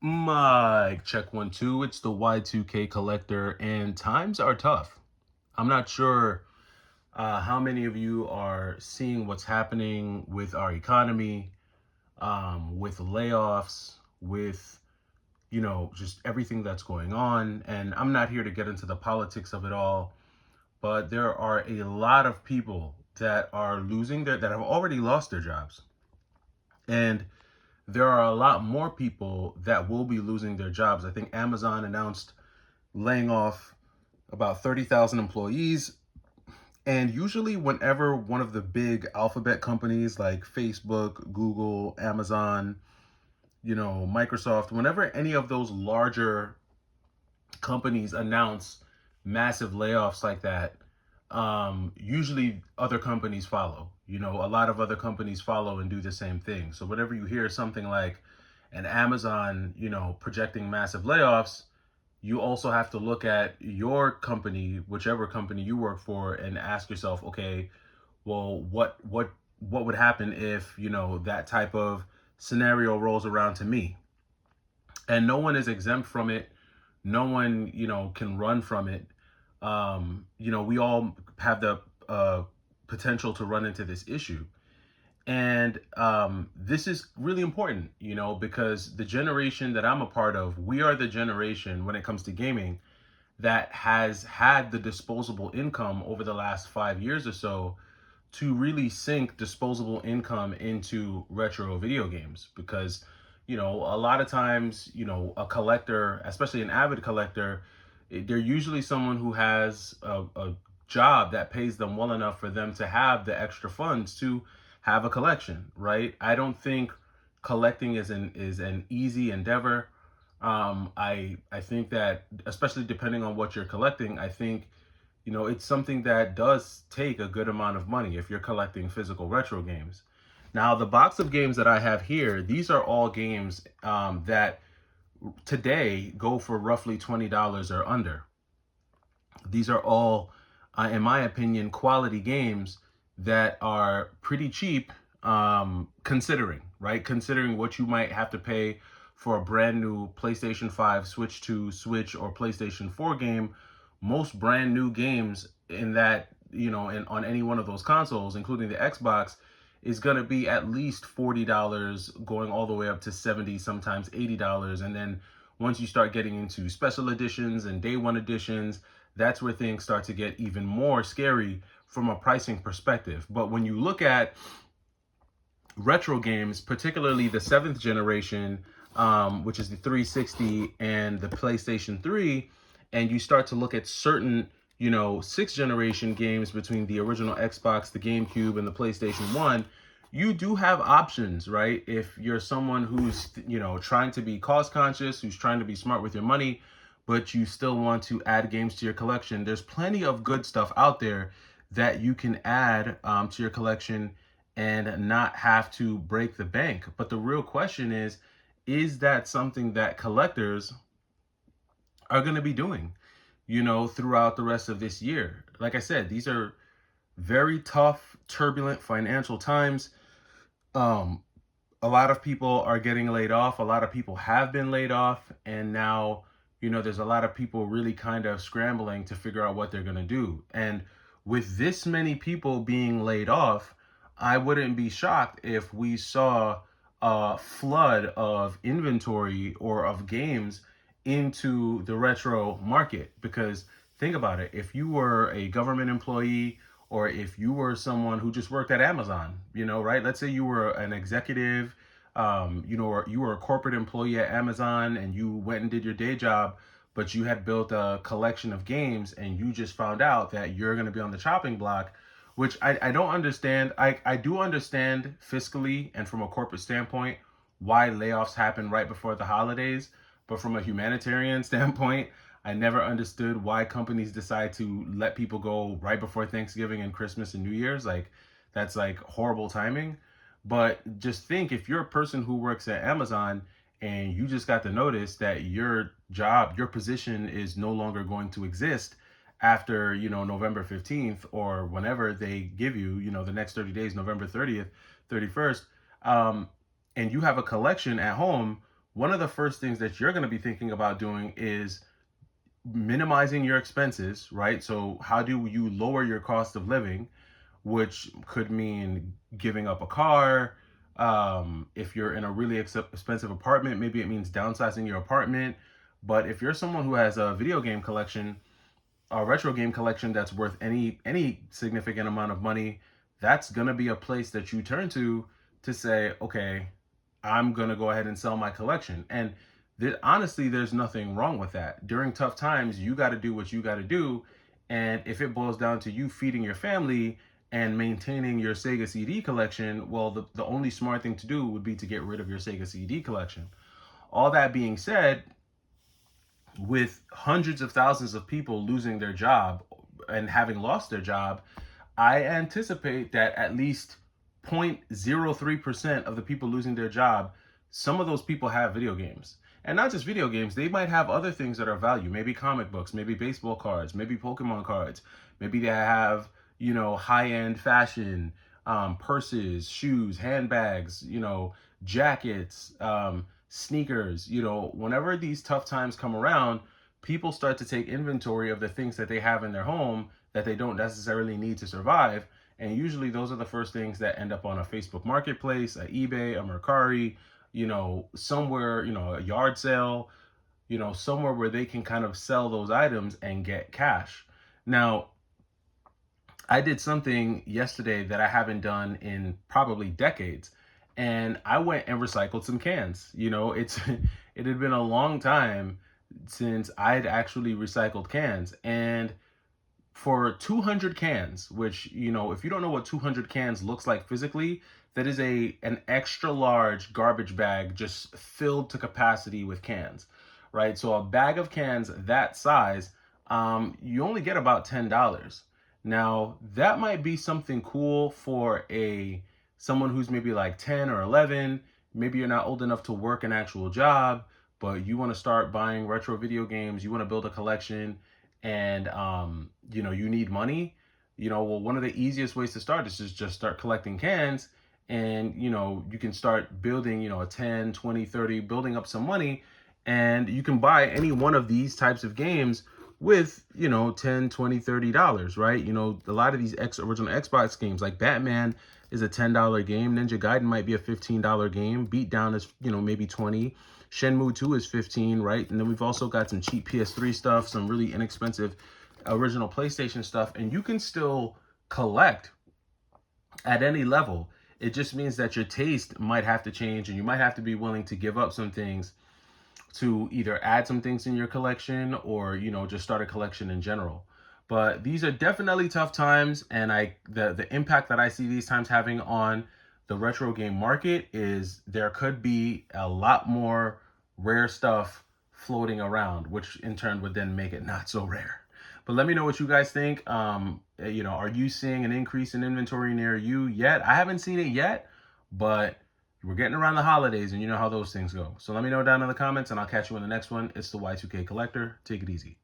Mike, check 1 2. It's the Y2K collector, and times are tough. I'm not sure how many of you are seeing what's happening with our economy, with layoffs, with just everything that's going on. And I'm not here to get into the politics of it all, but there are a lot of people that are that have already lost their jobs, and there are a lot more people that will be losing their jobs. I think Amazon announced laying off about 30,000 employees. And usually, whenever one of the big alphabet companies like Facebook, Google, Amazon, Microsoft, whenever any of those larger companies announce massive layoffs like that, usually other companies follow. A lot of other companies follow and do the same thing. So, whenever you hear something like an Amazon, projecting massive layoffs, you also have to look at your company, whichever company you work for, and ask yourself, okay, well, what would happen if that type of scenario rolls around to me? And no one is exempt from it. No one can run from it. We all have the potential to run into this issue. And this is really important, because the generation that I'm a part of, we are the generation when it comes to gaming that has had the disposable income over the last 5 years or so to really sink disposable income into retro video games. Because a lot of times, a collector, especially an avid collector, they're usually someone who has a job that pays them well enough for them to have the extra funds to have a collection, right? I don't think collecting is an easy endeavor. I think that, especially depending on what you're collecting, I think it's something that does take a good amount of money if you're collecting physical retro games. Now, the box of games that I have here, these are all games that today go for roughly $20 or under. These are all, in my opinion, quality games that are pretty cheap, considering, right? Considering what you might have to pay for a brand new PlayStation 5 Switch to Switch or PlayStation 4 game. Most brand new games in that, on any one of those consoles, including the Xbox, is going to be at least $40, going all the way up to 70, sometimes $80. And then once you start getting into special editions and day one editions, that's where things start to get even more scary from a pricing perspective. But when you look at retro games, particularly the seventh generation, which is the 360 and the PlayStation 3, and you start to look at certain, sixth generation games between the original Xbox, the GameCube, and the PlayStation 1, you do have options, right? If you're someone who's, trying to be cost conscious, who's trying to be smart with your money, but you still want to add games to your collection, there's plenty of good stuff out there that you can add to your collection and not have to break the bank. But the real question is that something that collectors are going to be doing, throughout the rest of this year? Like I said, these are very tough, turbulent financial times. Um, a lot of people are getting laid off. A lot of people have been laid off. And now, there's a lot of people really kind of scrambling to figure out what they're going to do. And with this many people being laid off, I wouldn't be shocked if we saw a flood of inventory or of games into the retro market. Because think about it, if you were a government employee, or if you were someone who just worked at Amazon, right? Let's say you were an executive, or you were a corporate employee at Amazon and you went and did your day job, but you had built a collection of games and you just found out that you're going to be on the chopping block, which I don't understand. I do understand fiscally and from a corporate standpoint why layoffs happen right before the holidays. But from a humanitarian standpoint, I never understood why companies decide to let people go right before Thanksgiving and Christmas and New Year's. Like, that's like horrible timing. But just think, if you're a person who works at Amazon and you just got the notice that your job, your position is no longer going to exist after, November 15th or whenever they give you, the next 30 days, November 30th, 31st, and you have a collection at home one of the first things that you're going to be thinking about doing is minimizing your expenses, right? So how do you lower your cost of living, which could mean giving up a car. If you're in a really expensive apartment, maybe it means downsizing your apartment. But if you're someone who has a video game collection, a retro game collection that's worth any significant amount of money, that's gonna be a place that you turn to say, okay, I'm gonna go ahead and sell my collection. And honestly, there's nothing wrong with that. During tough times, you got to do what you got to do, and if it boils down to you feeding your family and maintaining your Sega CD collection, well, the only smart thing to do would be to get rid of your Sega CD collection. All that being said, with hundreds of thousands of people losing their job and having lost their job, I anticipate that at least 0.03% of the people losing their job, some of those people have video games. And not just video games, they might have other things that are value. Maybe comic books, maybe baseball cards, maybe Pokemon cards. Maybe they have, high-end fashion, purses, shoes, handbags, jackets, sneakers. Whenever these tough times come around, people start to take inventory of the things that they have in their home that they don't necessarily need to survive. And usually those are the first things that end up on a Facebook marketplace, a eBay, a Mercari, somewhere, a yard sale, somewhere where they can kind of sell those items and get cash. Now, I did something yesterday that I haven't done in probably decades. And I went and recycled some cans. It had been a long time since I'd actually recycled cans. And for 200 cans, which, if you don't know what 200 cans looks like physically, that is an extra large garbage bag just filled to capacity with cans, right? So a bag of cans that size, you only get about $10. Now, that might be something cool for someone who's maybe like 10 or 11. Maybe you're not old enough to work an actual job, but you want to start buying retro video games, you want to build a collection, and you need money. Well, one of the easiest ways to start is just start collecting cans, and you can start building, a 10, 20, 30, building up some money, and you can buy any one of these types of games with 10, 20, $30, right? A lot of these original Xbox games like Batman is a $10 game. Ninja Gaiden might be a $15 game. Beatdown is maybe 20. Shenmue 2 is 15, right? And then we've also got some cheap PS3 stuff, some really inexpensive original PlayStation stuff, and you can still collect at any level. It just means that your taste might have to change, and you might have to be willing to give up some things to either add some things in your collection or just start a collection in general. But these are definitely tough times, and the impact that I see these times having on the retro game market is there could be a lot more rare stuff floating around, which in turn would then make it not so rare. But let me know what you guys think. Are you seeing an increase in inventory near you yet? I haven't seen it yet, but we're getting around the holidays, and you know how those things go. So let me know down in the comments, and I'll catch you in the next one. It's the Y2K Collector. Take it easy.